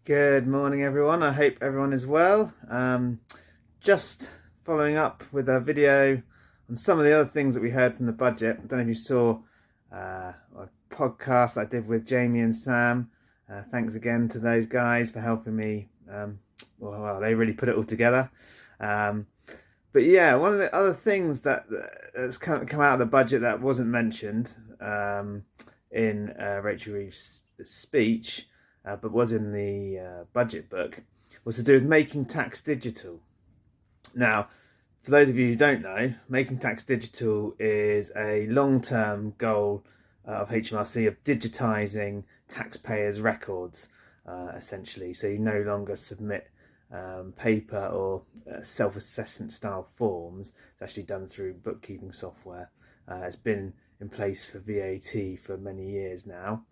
Good morning, everyone. I hope everyone is well. Just following up with a video on some of the other things that we heard from the budget. I don't know if you saw a podcast I did with Jamie and Sam. Thanks again to those guys for helping me. Well, they really put it all together. But yeah, one of the other things that's come out of the budget that wasn't mentioned in Rachel Reeves' speech, but was in the budget book, was to do with making tax digital. Now, for those of you who don't know, making tax digital is a long-term goal of HMRC of digitising taxpayers' records, essentially. So you no longer submit paper or self-assessment style forms. It's actually done through bookkeeping software. It's been in place for VAT for many years now.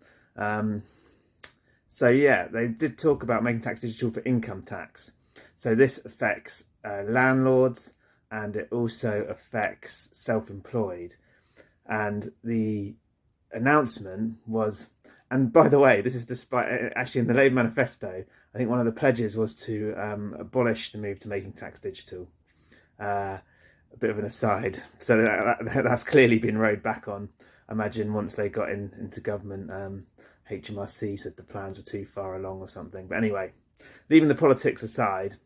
So yeah, they did talk about making tax digital for income tax. So this affects landlords, and it also affects self-employed. And the announcement was, and by the way, this is despite, actually in the Labour manifesto, I think one of the pledges was to abolish the move to making tax digital. A bit of an aside. So that's clearly been rowed back on. I imagine once they got into government, HMRC said the plans were too far along or something. But anyway, leaving the politics aside,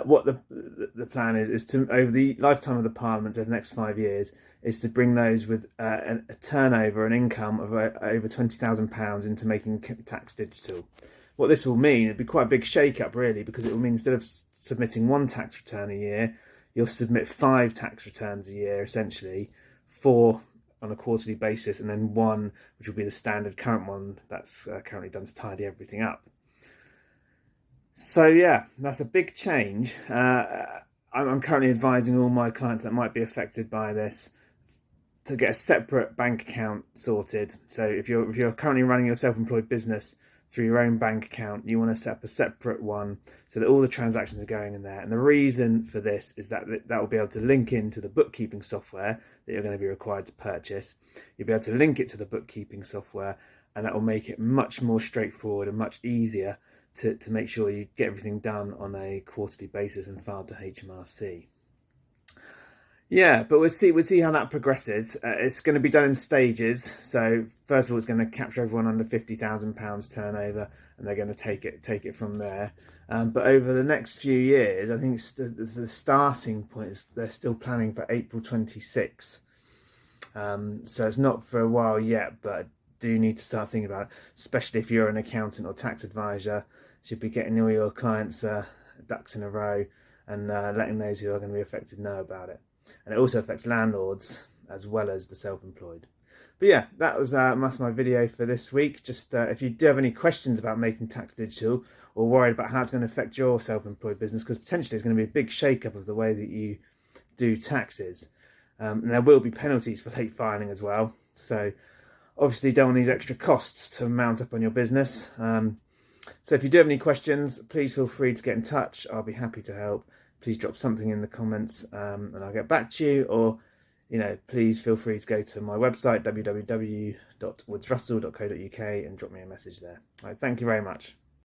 what the plan is to, over the lifetime of the Parliament, over the next 5 years, is to bring those with a turnover, an income of over £20,000 into making tax digital. What this will mean, it'd be quite a big shake-up really, because it will mean instead of submitting one tax return a year, you'll submit 5 tax returns a year, essentially, 4 on a quarterly basis, and then 1 which will be the standard current one that's currently done to tidy everything up. So yeah, that's a big change. I'm currently advising all my clients that might be affected by this to get a separate bank account sorted. So if you're currently running your self-employed business through your own bank account, you want to set up a separate one so that all the transactions are going in there. And the reason for this is that will be able to link into the bookkeeping software that you're going to be required to purchase. You'll be able to link it to the bookkeeping software, and that will make it much more straightforward and much easier to make sure you get everything done on a quarterly basis and filed to HMRC. Yeah, but we'll see how that progresses. It's going to be done in stages. So first of all, it's going to capture everyone under £50,000 turnover, and they're going to take it from there. But over the next few years, I think the starting point is they're still planning for April 26. So it's not for a while yet, but I do need to start thinking about it, especially if you're an accountant or tax advisor. You should be getting all your clients' ducks in a row and letting those who are going to be affected know about it. And it also affects landlords as well as the self-employed. But yeah, that's my video for this week. Just if you do have any questions about making tax digital, or worried about how it's going to affect your self-employed business, because potentially it's going to be a big shake-up of the way that you do taxes. And there will be penalties for late filing as well. So obviously you don't want these extra costs to mount up on your business. So if you do have any questions, please feel free to get in touch. I'll be happy to help. Please drop something in the comments and I'll get back to you. Or, please feel free to go to my website, www.woodsrussell.co.uk, and drop me a message there. All right, thank you very much.